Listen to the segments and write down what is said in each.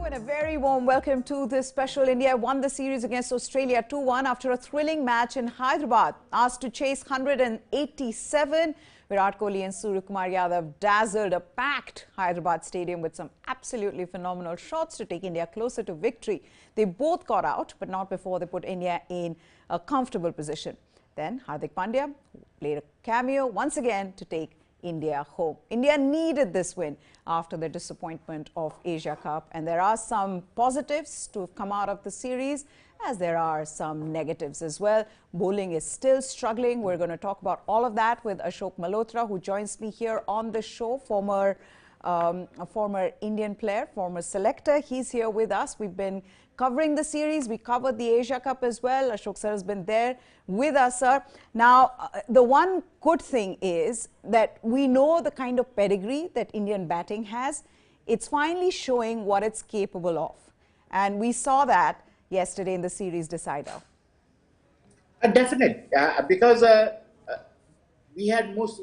And a very warm welcome to this special. India won the series against Australia 2-1 after a thrilling match in Hyderabad. Asked to chase 187, Virat Kohli and Suryakumar Yadav dazzled a packed Hyderabad stadium with some absolutely phenomenal shots to take India closer to victory. They both got out, but not before they put India in a comfortable position. Then Hardik Pandya played a cameo once again to take India home. India needed this win after the disappointment of Asia Cup, and there are some positives to have come out of the series, as there are some negatives as well. Bowling is still struggling. We're going to talk about all of that with Ashok Malhotra, who joins me here on the show, a former Indian player, former selector. He's here with us. We've been covering the series. We covered the Asia Cup as well. Ashok sir has been there with us, sir. Now, the one good thing is that we know the kind of pedigree that Indian batting has. It's finally showing what it's capable of. And we saw that yesterday in the series decider. Definitely, because we had most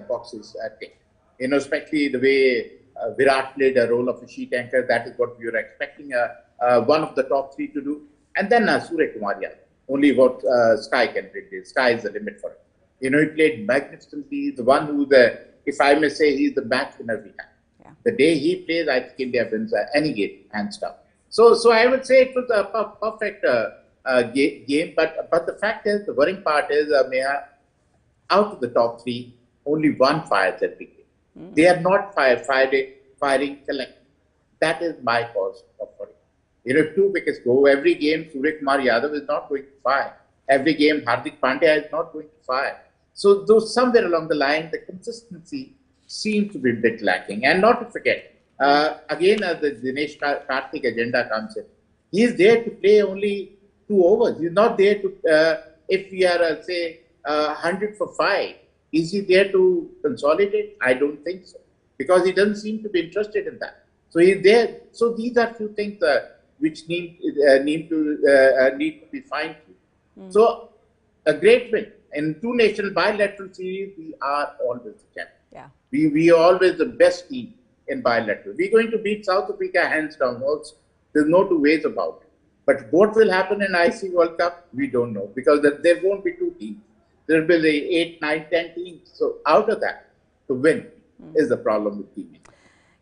boxes ticked. You know, especially the way Virat played a role of a sheet anchor. That is what we were expecting one of the top three to do. And then Suryakumar Yadav, only what Sky can bring. Sky is the limit for him. You know, he played magnificently. The one who, if I may say, he's the match winner we have. Yeah. The day he plays, I think India wins any game, hands down. So I would say it was a perfect game. But the fact is, the worrying part is, Meha, out of the top three, only one fires every game. They are not firing collectively. That is my cause of worry. You know, if 2 wickets go every game, Suryakumar Yadav is not going to fire. Every game, Hardik Pandya is not going to fire. So, though somewhere along the line, the consistency seems to be a bit lacking. And not to forget, again, the Dinesh Karthik agenda comes in. He is there to play only 2 overs. He's not there to, if we are, say, 100 for 5, is he there to consolidate? I don't think so. Because he doesn't seem to be interested in that. So he's there. So these are few things which need to be fine-tuned. So a great win. In 2 national bilateral series, we are always the champion. Yeah. We are always the best team in bilateral. We're going to beat South Africa hands down also. There's no 2 ways about it. But what will happen in IC World Cup, we don't know. Because there won't be 2 teams. There will be 8, 9, 10 teams. So out of that, to win is the problem with teaming.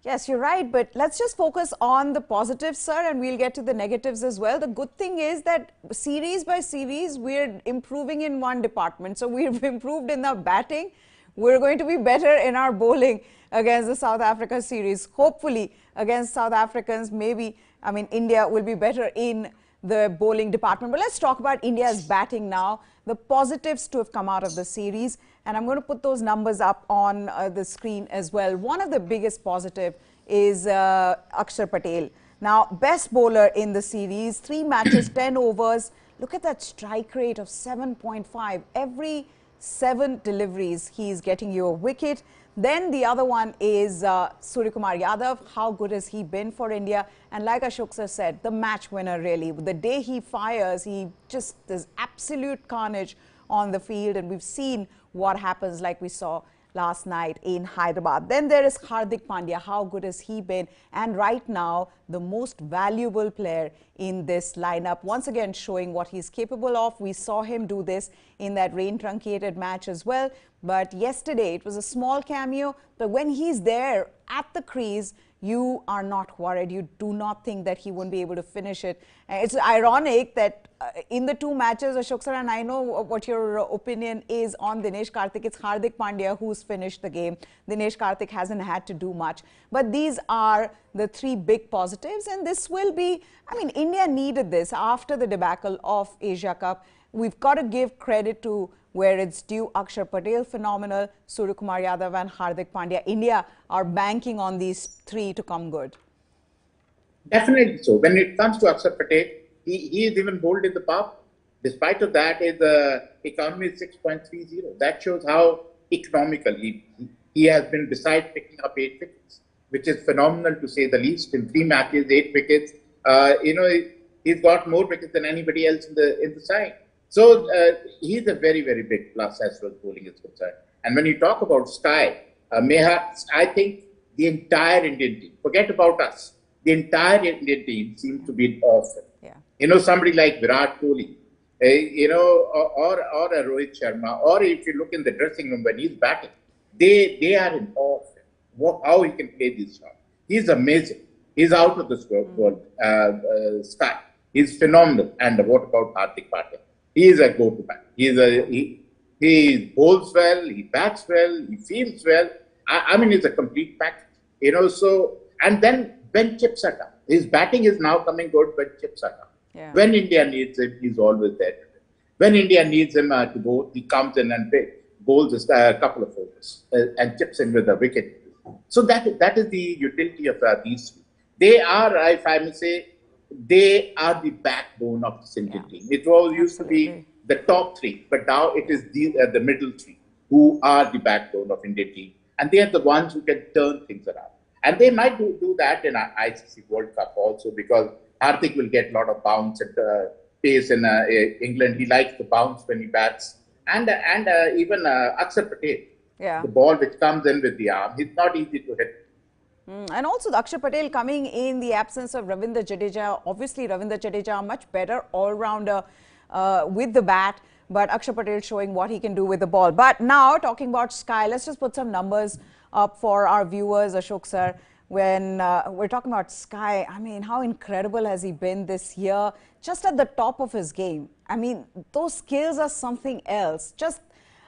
Yes, you're right, but let's just focus on the positives, sir, and we'll get to the negatives as well. The good thing is that series by series, we're improving in one department. So we've improved in the batting. We're going to be better in our bowling against the South Africa series. Hopefully, against South Africans, maybe, I mean, India will be better in the bowling department. But let's talk about India's batting now. The positives to have come out of the series, and I'm going to put those numbers up on the screen as well. One of the biggest positive is Axar Patel. Now, best bowler in the series, 3 matches, 10 overs. Look at that strike rate of 7.5. Every 7 deliveries, he's getting you a wicket. Then the other one is Suryakumar Yadav. How good has he been for India? And like Ashok sir said, the match winner really. The day he fires, there's absolute carnage on the field. And we've seen what happens like we saw last night in Hyderabad. Then there is Hardik Pandya. How good has he been? And right now, the most valuable player in this lineup, once again showing what he's capable of. We saw him do this in that rain-truncated match as well. But yesterday, it was a small cameo. But when he's there at the crease, you are not worried. You do not think that he won't be able to finish it. It's ironic that in the 2 matches, Ashok sir, and I know what your opinion is on Dinesh Karthik, it's Hardik Pandya who's finished the game. Dinesh Karthik hasn't had to do much. But these are the 3 big positives, and this will be, I mean, India needed this after the debacle of Asia Cup. We've got to give credit to where it's due. Axar Patel, phenomenal. Suryakumar Yadav and Hardik Pandya. India are banking on these 3 to come good. Definitely so. When it comes to Axar Patel, he is even bowled in the power. Despite of that, his economy is 6.30. That shows how economical he has been, besides picking up 8 wickets, which is phenomenal to say the least. In 3 matches, 8 wickets. You know, he's got more wickets than anybody else in the side. So he's a very, very big plus as far as bowling is concerned. And when you talk about Sky, I think the entire Indian team, forget about us, the entire Indian team seems to be off. Yeah. You know, somebody like Virat Kohli, you know, or a Rohit Sharma, or if you look in the dressing room when he's batting, they are in awe of him. How he can play this shot. He's amazing. He's out of this world sky. He's phenomenal. And what about Hardik Pandya? He is a go-to man. He bowls well, he bats well, he fields well. I mean, it's a complete package. You know, so, and then when chips are down, his batting is now coming good when chips are down. Yeah. When India needs him, he's always there. When India needs him to bowl, he comes in and bowls a couple of overs and chips in with a wicket. So that is the utility of these two. They are, if I may say, they are the backbone of this Indian team. It all used to be the top three, but now it is the middle three who are the backbone of Indian team. And they are the ones who can turn things around. And they might do that in ICC World Cup also, because Hardik will get a lot of bounce and pace in England. He likes to bounce when he bats. And even Axar Patel, the ball which comes in with the arm, it's not easy to hit. And also the Axar Patel coming in the absence of Ravindra Jadeja. Obviously, Ravindra Jadeja, much better all-rounder with the bat. But Axar Patel showing what he can do with the ball. But now, talking about Sky, let's just put some numbers up for our viewers, Ashok sir. When we're talking about Sky, I mean, how incredible has he been this year? Just at the top of his game. I mean, those skills are something else. Just,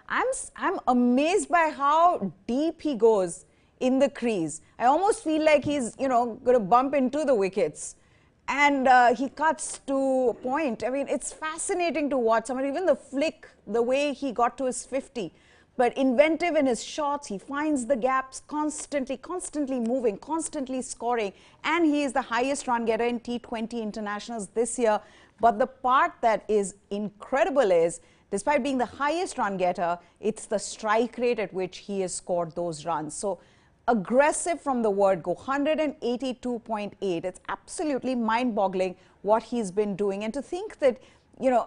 I'm amazed by how deep he goes in the crease. I almost feel like he's, you know, going to bump into the wickets. And he cuts to a point. I mean, it's fascinating to watch. I mean, even the flick, the way he got to his 50. But inventive in his shots, he finds the gaps constantly moving, constantly scoring. And he is the highest run getter in T20 internationals this year. But the part that is incredible is, despite being the highest run getter, it's the strike rate at which he has scored those runs. So aggressive from the word go, 182.8. It's absolutely mind-boggling what he's been doing. And to think that, you know,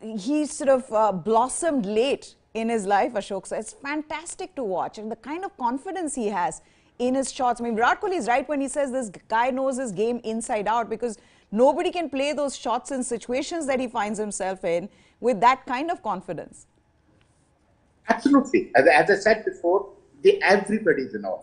he sort of blossomed late in his life, Ashok. So it's fantastic to watch. And the kind of confidence he has in his shots. I mean, Virat Kohli is right when he says this guy knows his game inside out, because nobody can play those shots in situations that he finds himself in with that kind of confidence. Absolutely. As I said before, everybody's in awe.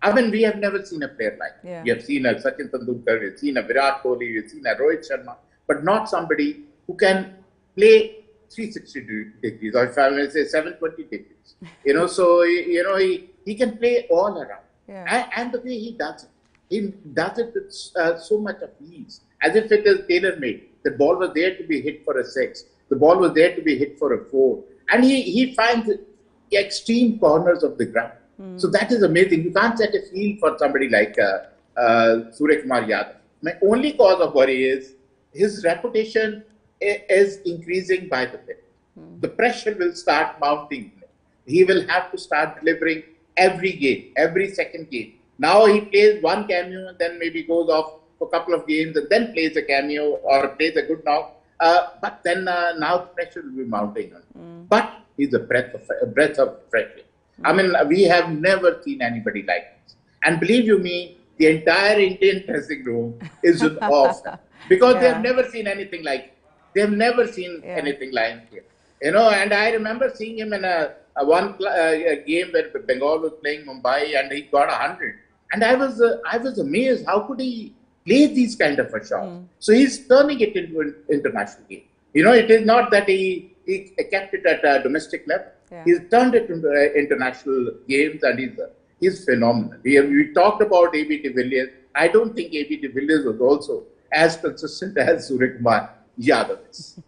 I mean, we have never seen a player like him. We have seen a Sachin Tendulkar, we have seen a Virat Kohli, we have seen a Rohit Sharma, but not somebody who can play 360 degrees, or if I may say 720 degrees. You know, so, you know, he can play all around. And the way he does it with so much of ease, as if it is tailor-made. The ball was there to be hit for a 6. The ball was there to be hit for a 4. And he finds the extreme corners of the ground. So that is amazing. You can't set a field for somebody like Suryakumar Yadav. My only cause of worry is his reputation is increasing by the day. The pressure will start mounting. He will have to start delivering every game, every second game. Now he plays one cameo and then maybe goes off for a couple of games and then plays a cameo or plays a good knock. But then now the pressure will be mounting on him. But he's a breath of fresh air. I mean, we have never seen anybody like this. And believe you me, the entire Indian dressing room is in awe of him, because they have never seen anything like it. They have never seen anything like it. You know, and I remember seeing him in a game where Bengal was playing Mumbai, and he got 100. And I was amazed. How could he play these kind of a shot? So he's turning it into an international game. You know, it is not that he kept it at a domestic level. He's turned it into international games, and he's phenomenal. We talked about A.B. de Villiers. I don't think A.B. de Villiers was also as consistent as Suryakumar Yadav is.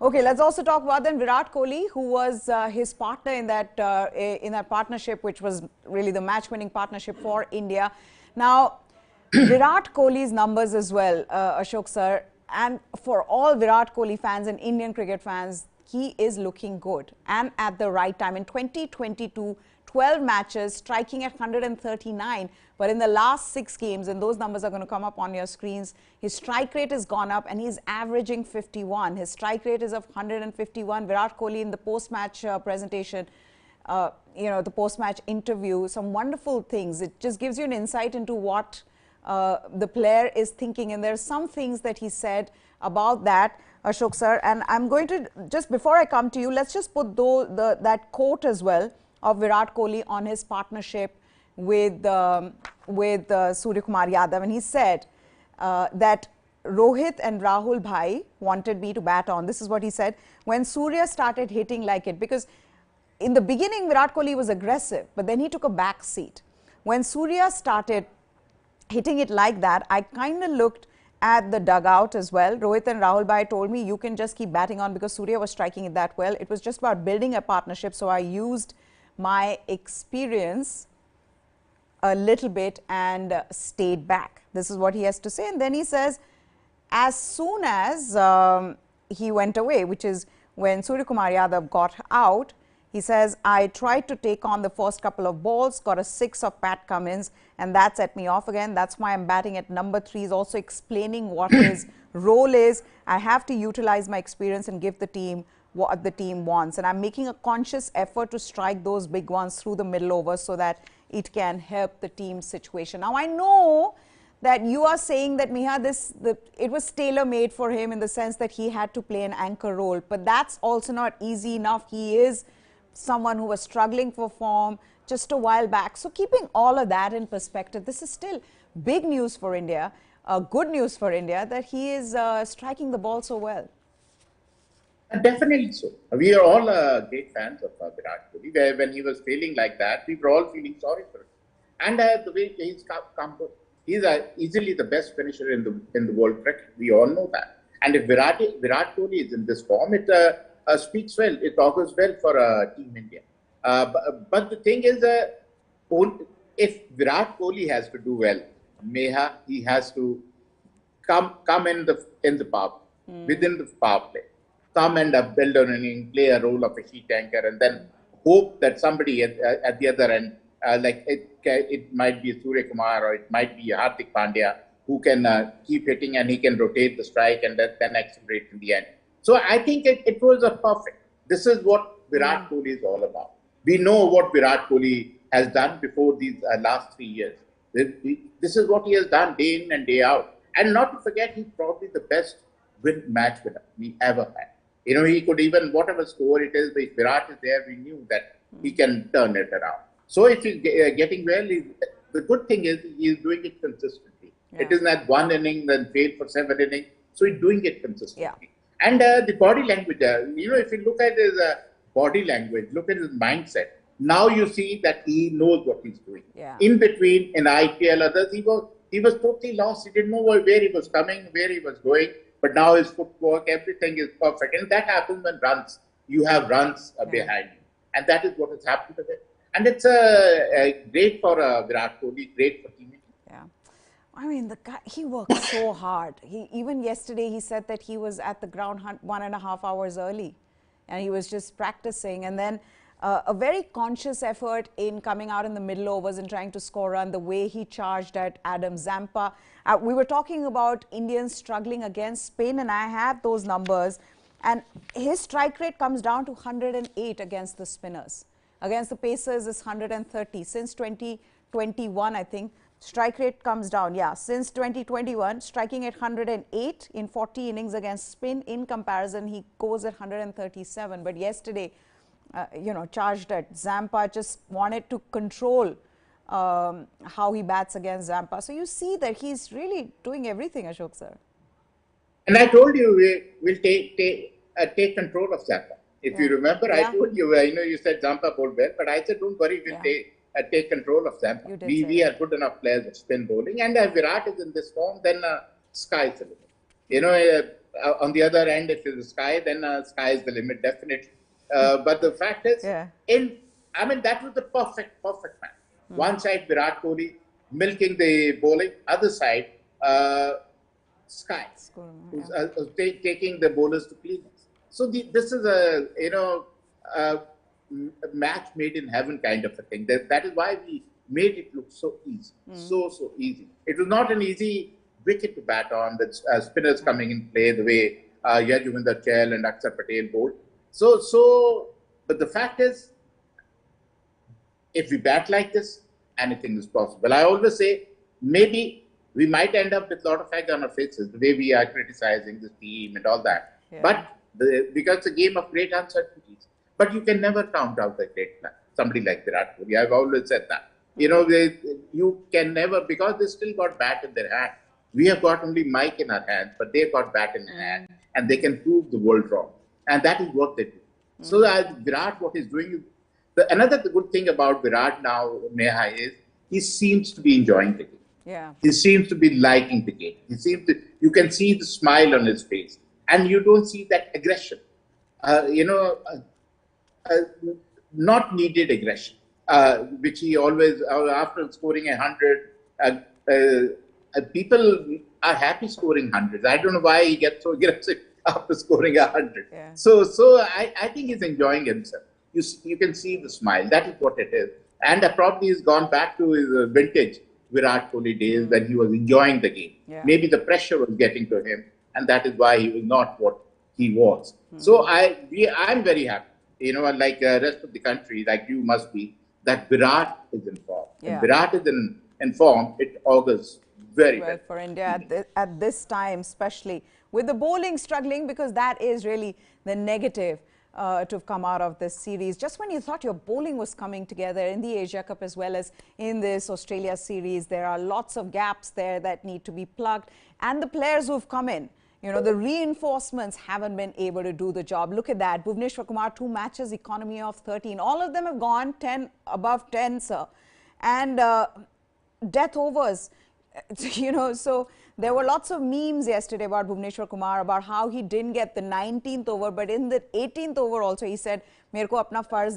Okay, let's also talk about then Virat Kohli, who was his partner in that partnership, which was really the match-winning partnership for India. Now, Virat Kohli's numbers as well, Ashok sir, and for all Virat Kohli fans and Indian cricket fans, he is looking good and at the right time. In 2022, 12 matches, striking at 139. But in the last 6 games, and those numbers are going to come up on your screens, his strike rate has gone up and he's averaging 51. His strike rate is of 151. Virat Kohli in the post-match presentation, you know, the post-match interview, some wonderful things. It just gives you an insight into what the player is thinking. And there are some things that he said about that, Ashok sir. And I'm going to, just before I come to you, let's just put that quote as well of Virat Kohli on his partnership with Suryakumar Yadav. And he said that Rohit and Rahul Bhai wanted me to bat on. This is what he said. When Surya started hitting like it, because in the beginning, Virat Kohli was aggressive, but then he took a back seat. When Surya started hitting it like that, I kind of looked at the dugout as well. Rohit and Rahul Bhai told me, you can just keep batting on, because Surya was striking it that well. It was just about building a partnership. So I used my experience a little bit and stayed back. This is what he has to say. And then he says, as soon as he went away, which is when Suryakumar Yadav got out, he says, I tried to take on the first couple of balls, got a 6 of Pat Cummins, and that set me off again. That's why I'm batting at number 3. He's also explaining what his role is. I have to utilize my experience and give the team what the team wants. And I'm making a conscious effort to strike those big ones through the middle overs so that it can help the team situation. Now, I know that you are saying that, Miha, it was tailor-made for him in the sense that he had to play an anchor role. But that's also not easy enough. He is someone who was struggling for form just a while back. So keeping all of that in perspective, this is still big news for India, good news for India, that he is striking the ball so well. Definitely so. We are all great fans of Virat Kohli. When he was feeling like that, we were all feeling sorry for him. And the way he's come, he's easily the best finisher in the world cricket. We all know that. And if Virat Kohli is in this form, it speaks well. It augurs well for Team India. But the thing is, if Virat Kohli has to do well, Meha, he has to come in the power, within the power play. Come and build an inning, play a role of a sheet anchor, and then hope that somebody at the other end, like it might be Suryakumar or it might be Hardik Pandya, who can keep hitting and he can rotate the strike and then accelerate in the end. So I think it was a perfect. This is what Virat Kohli is all about. We know what Virat Kohli has done before these last 3 years. This is what he has done day in and day out. And not to forget, he's probably the best match winner we ever had. You know, he could even, whatever score it is, if Virat is there, we knew that he can turn it around. So if he's getting well, the good thing is he's doing it consistently. Yeah. It isn't that one inning, then failed for 7 innings. So he's doing it consistently. Yeah. And the body language, you know, if you look at his body language, look at his mindset, now you see that he knows what he's doing. Yeah. In between, in IPL, others, he was totally lost. He didn't know where he was coming, where he was going. But now his footwork, everything is perfect. And that happens when you have runs behind you. And that is what has happened to him. And it's great for Virat Kohli, great for Team India. Yeah. I mean, the guy, he worked so hard. Even yesterday, he said that he was at the ground 1.5 hours early. And he was just practicing. And then a very conscious effort in coming out in the middle overs and trying to score run, the way he charged at Adam Zampa. We were talking about Indians struggling against Spain, and I have those numbers. And his strike rate comes down to 108 against the spinners. Against the Pacers is 130. Since 2021, I think, strike rate comes down. Yeah, since 2021, striking at 108 in 40 innings against spin. In comparison, he goes at 137. But yesterday, you know, charged at Zampa, just wanted to control how he bats against Zampa. So you see that he's really doing everything, Ashok sir. And I told you we'll take control of Zampa. If you remember, I told you, I know you said Zampa bowled well, but I said don't worry, we'll take control of Zampa. We are good enough players of spin bowling, and if Virat is in this form, then sky's the limit. You know, on the other end, if it's sky, then sky is the limit, definitely. But the fact is, I mean, that was the perfect match. One side, Virat Kohli milking the bowling. Other side, Sky, who's taking the bowlers to cleaners. So this is a match made in heaven kind of a thing. That is why we made it look so easy, so easy. It was not an easy wicket to bat on. With spinners coming in play the way Yajuvinder Chahal and Axar Patel bowled. But the fact is, if we bat like this, anything is possible. I always say, maybe we might end up with a lot of egg on our faces, the way we are criticizing this team and all that. Yeah. But because it's a game of great uncertainties. But you can never count out a great player. Somebody like Virat Kohli, I've always said that. You know, you can never, because they still got bat in their hand. We have got only mic in our hands, but they've got bat in their hand, and they can prove the world wrong. And that is what they do. So Virat, what he's doing, another good thing about Virat now, Neha, is he seems to be enjoying the game. Yeah. He seems to be liking the game. You can see the smile on his face, and you don't see that aggression. Not needed aggression, which he always, after scoring 100, people are happy scoring hundreds. I don't know why he gets so aggressive after scoring 100. Yeah. So I think he's enjoying himself. You can see the smile. That is what it is. And probably he's gone back to his vintage Virat Kohli days when he was enjoying the game. Yeah. Maybe the pressure was getting to him, and that is why he was not what he was. So I'm very happy, like the rest of the country, like you must be, that Virat is in form. Yeah. If Virat is in form, it augurs very well for India at this time, especially with the bowling struggling, because that is really the negative to have come out of this series. Just when you thought your bowling was coming together in the Asia Cup as well as in this Australia series, there are lots of gaps there that need to be plugged. And the players who've come in, the reinforcements haven't been able to do the job. Look at that. Bhuvneshwar Kumar, 2 matches, economy of 13. All of them have gone 10 above 10, sir. And death overs, so there were lots of memes yesterday about Bhuvneshwar Kumar, about how he didn't get the 19th over, but in the 18th over also he said, "Mere ko apna farz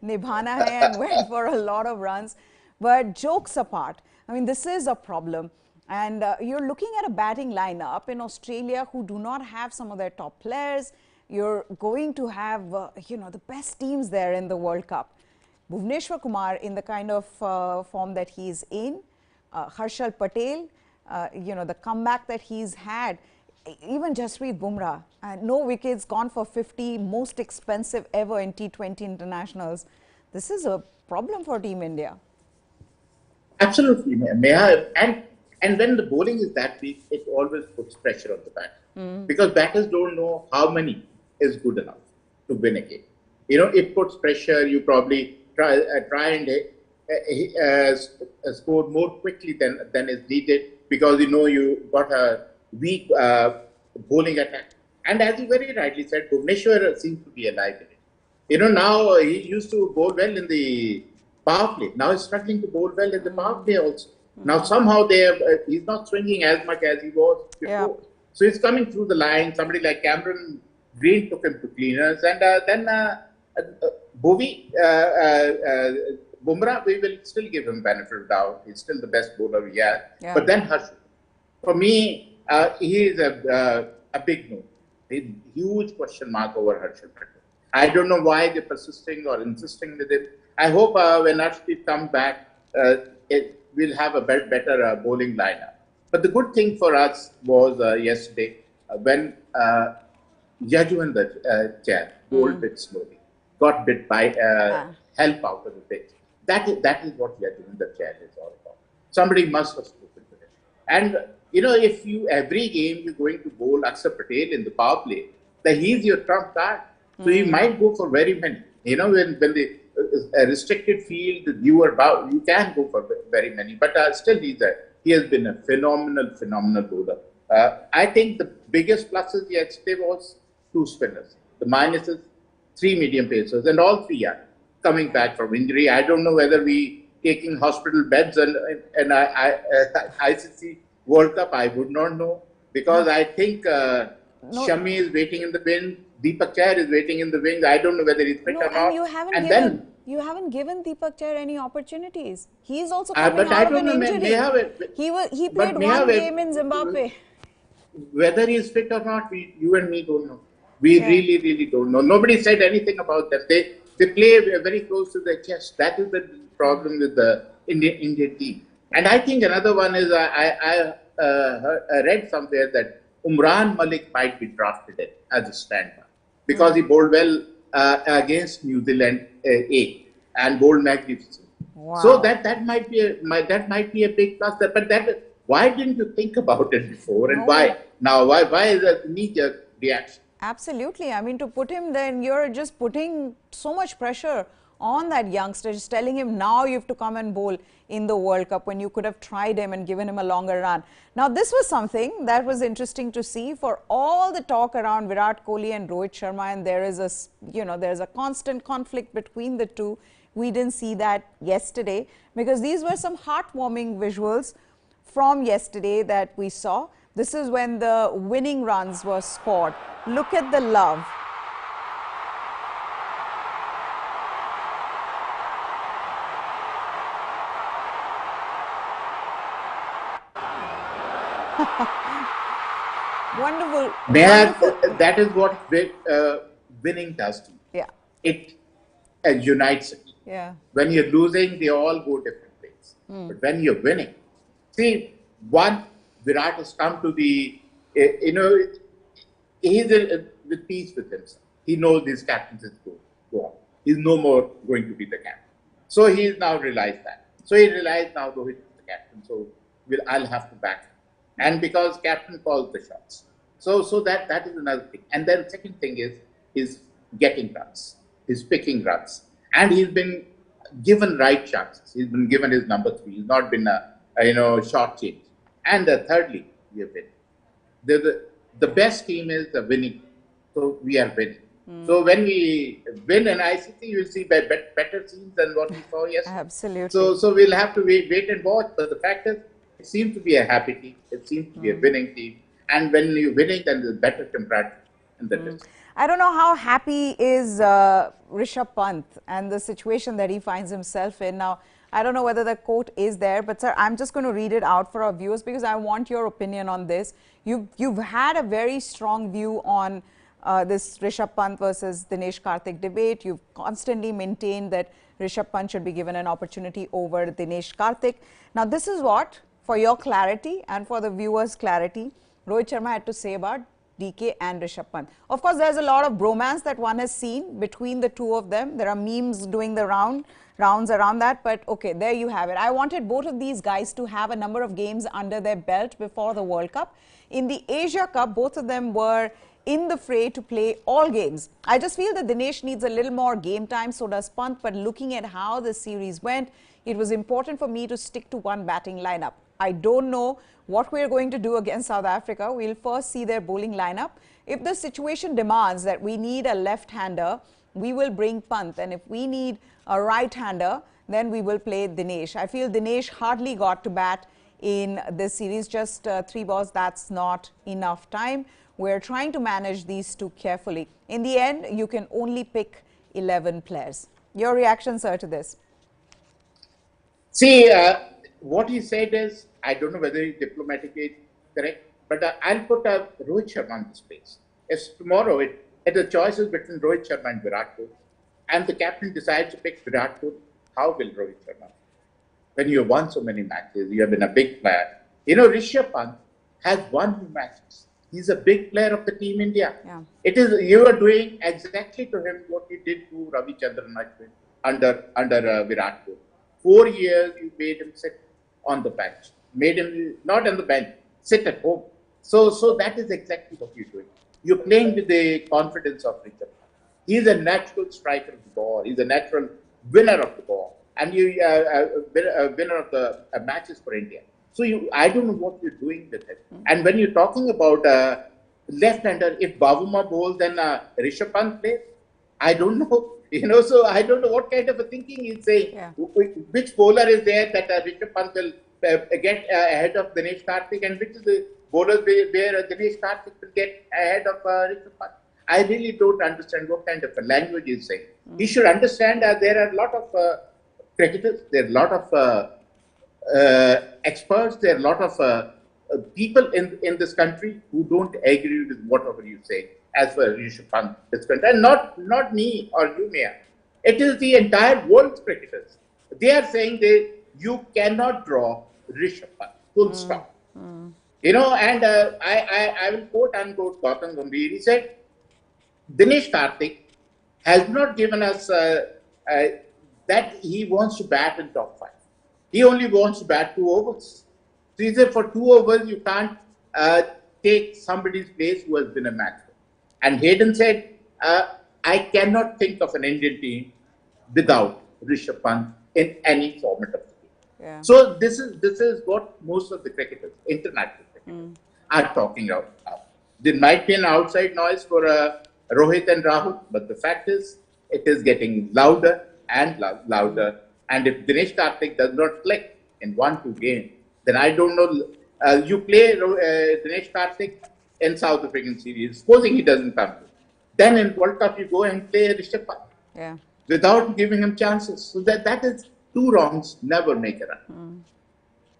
nibhana hai," and went for a lot of runs. But jokes apart, I mean, this is a problem. And you're looking at a batting lineup in Australia who do not have some of their top players. You're going to have, the best teams there in the World Cup. Bhuvneshwar Kumar in the kind of form that he's in, Axar Patel, the comeback that he's had, even Jasprit Bumrah, no wickets, gone for 50, most expensive ever in T20 internationals. This is a problem for Team India. Absolutely, Neha. And when the bowling is that weak, it always puts pressure on the batter. Because batters don't know how many is good enough to win a game. It puts pressure. You probably try and score more quickly than is needed, because you got a weak bowling attack. And as you very rightly said, Bhuvneshwar seems to be alive in it. Now he used to bowl well in the power play. Now he's struggling to bowl well in the power play also. Now somehow he's not swinging as much as he was before. Yeah. So he's coming through the line. Somebody like Cameron Green took him to cleaners, and then Bumrah, we will still give him benefit of doubt. He's still the best bowler we have. Yeah. But then Harsh, for me, he is a big no. A huge question mark over Harsh Patel. I don't know why they're persisting or insisting with it. I hope when Harshdeep comes back, we'll have a better bowling lineup. But the good thing for us was yesterday when Yajuvendra Chahal bowled bit slowly, got bit by help out of the pitch. That is what Yajuvendra Chahal is all about. Somebody must have spoken to him. And if every game you're going to bowl Axar Patel in the power play, then he's your trump card. So he might go for very many. When the restricted field, you can go for very many, but still he has been a phenomenal bowler. I think the biggest pluses yesterday was 2 spinners. The minuses, 3 medium pacers, and all 3 are coming back from injury. I don't know whether we taking hospital beds and ICC World Cup. I would not know, because I think Shami is waiting in the wings. Deepak Chahar is waiting in the wings. I don't know whether he's fit or not. You haven't given Deepak Chahar any opportunities. He's also coming out of an injury. He played 1 game in Zimbabwe. Whether he's fit or not, you and me don't know. We really don't know. Nobody said anything about that. They play very close to their chest. That is the problem with the Indian team. And I think another one is I read somewhere that Umran Malik might be drafted in as a standby, because he bowled well against New Zealand A and bowled magnificent. Wow. So that might be a big plus. But why didn't you think about it before? And No. why now? Why is that knee-jerk reaction? Absolutely. I mean, to put him, then you're just putting so much pressure on that youngster, just telling him now you have to come and bowl in the World Cup when you could have tried him and given him a longer run. Now, this was something that was interesting to see. For all the talk around Virat Kohli and Rohit Sharma, and there is a, there's a constant conflict between the two. We didn't see that yesterday because these were some heartwarming visuals from yesterday that we saw. This is when the winning runs were scored. Look at the love. Wonderful. That is what winning does to you. Yeah. It unites it. Yeah. When you're losing, they all go different ways. But when you're winning, see, Virat has come to the, he's with peace with himself. He knows his captaincy is go on. He's no more going to be the captain. So he's now realized that. So he realized now Rohit is the captain. So I'll have to back him. And because captain calls the shots. So that is another thing. And then the second thing is getting runs. He's picking runs. And he's been given right chances. He's been given his number 3. He's not been short change. And thirdly, we have been. The best team is the winning. So we are winning. So when we win an ICC, you will see better scenes than what we saw yesterday. Absolutely. So we'll have to wait and watch. But the fact is, it seems to be a happy team. It seems to be a winning team. And when you're winning, then there's better temperature in the test. I don't know how happy is Rishabh Pant and the situation that he finds himself in. Now, I don't know whether the quote is there, but sir, I'm just going to read it out for our viewers because I want your opinion on this. You've had a very strong view on this Rishabh Pant versus Dinesh Karthik debate. You've constantly maintained that Rishabh Pant should be given an opportunity over Dinesh Karthik. Now, this is what, for your clarity and for the viewers' clarity, Rohit Sharma had to say about DK and Rishabh Pant. Of course, there's a lot of bromance that one has seen between the two of them. There are memes doing the rounds around that, but okay, there you have it. I wanted both of these guys to have a number of games under their belt before the World Cup. In the Asia Cup, both of them were in the fray to play all games. I just feel that Dinesh needs a little more game time, so does Pant, but looking at how the series went, it was important for me to stick to one batting lineup. I don't know what we're going to do against South Africa. We'll first see their bowling lineup. If the situation demands that we need a left-hander, we will bring Pant, and if we need a right-hander, then we will play Dinesh. I feel Dinesh hardly got to bat in this series, just 3 balls. That's not enough time. We're trying to manage these two carefully. In the end, you can only pick 11 players. Your reaction, sir, to this? See, what he said is, I don't know whether he's diplomatically correct, but I'll put Rohit Sharma in this place. If tomorrow the choice is between Rohit Sharma and Virat Kohli, and the captain decides to pick Virat Kohli, how will Rohit Sharma? When you have won so many matches, you have been a big player. Rishabh Pant has won new matches. He's a big player of the Team India. Yeah. You are doing exactly to him what you did to Ravichandran Ashwin under Virat Kohli. 4 years you made him sit on the bench, made him not on the bench, sit at home. So that is exactly what you're doing. You're playing with the confidence of Rishabh Pant. He's a natural striker of the ball. He's a natural winner of the ball, and you winner of the matches for India. So I don't know what you're doing with it. And when you're talking about left-hander, if Bavuma bowls, then Rishabh Pant plays. I don't know. So I don't know what kind of a thinking he's saying. Yeah. Which bowler is there that Rishabh Pant will get ahead of Dinesh Karthik, and which is the bowlers where Dinesh Karthik will get ahead of Rishabh Pant. I really don't understand what kind of a language he's saying. He should understand that there are a lot of cricketers, there are a lot of experts, there are a lot of people in this country who don't agree with whatever you say as far as Rishabh Pant is concerned. And not me or you, Mia. It is the entire world's cricketers. They are saying you cannot draw Rishabh Pant, full stop. And I will quote unquote Gautam Gambhir. He said, Dinesh Karthik has not given us that he wants to bat in top 5. He only wants to bat 2 overs. So he said, for 2 overs, you can't take somebody's place who has been a match winner. And Hayden said, I cannot think of an Indian team without Rishabh Pant in any format of the game. Yeah. So this is what most of the cricketers, international cricketers, are talking about. There might be an outside noise for Rohit and Rahul, but the fact is, it is getting louder and louder. And if Dinesh Karthik does not click in 1-2 games, then I don't know. You play Dinesh Karthik in South African series, supposing he doesn't come to. Then in World Cup, you go and play Rishabh Pant without giving him chances. So that is two wrongs, never make a run.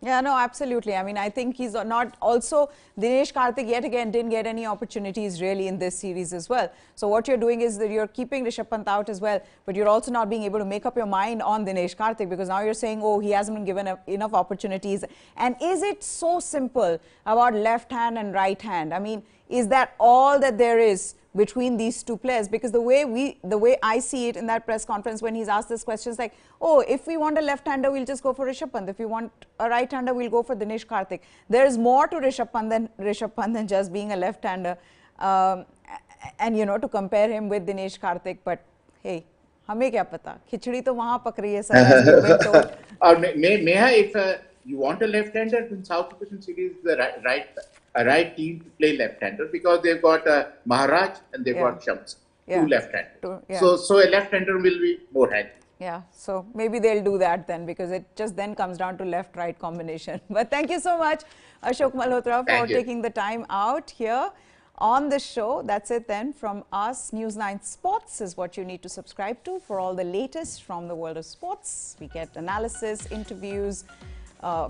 Yeah, no, absolutely. I mean, I think he's not also, Dinesh Karthik yet again didn't get any opportunities really in this series as well. So what you're doing is that you're keeping Rishabh Pant out as well, but you're also not being able to make up your mind on Dinesh Karthik, because now you're saying, oh, he hasn't been given enough opportunities. And is it so simple about left hand and right hand? I mean, is that all that there is between these two players? Because the way I see it in that press conference when he's asked this question is like, oh, if we want a left-hander, we'll just go for Rishabh Pant. If we want a right-hander, we'll go for Dinesh Karthik. There's more to Rishabh Pant than just being a left-hander, and you know, to compare him with Dinesh Karthik. But hey, हमें क्या पता? खिचड़ी तो वहाँ पक रही है sir, as we've been told. Neha, if you want a left-hander, in South African series, the right team to play left-hander, because they've got Maharaj and they've got Shams, two left-handers. So a left-hander will be more handy. Yeah, so maybe they'll do that then, because it just then comes down to left-right combination. But thank you so much, Ashok Malhotra, for taking the time out here on the show. That's it then from us. News9 Sports is what you need to subscribe to for all the latest from the world of sports. We get analysis, interviews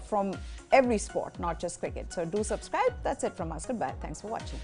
from every sport, not just cricket. So do subscribe. That's it from us. Goodbye. Thanks for watching.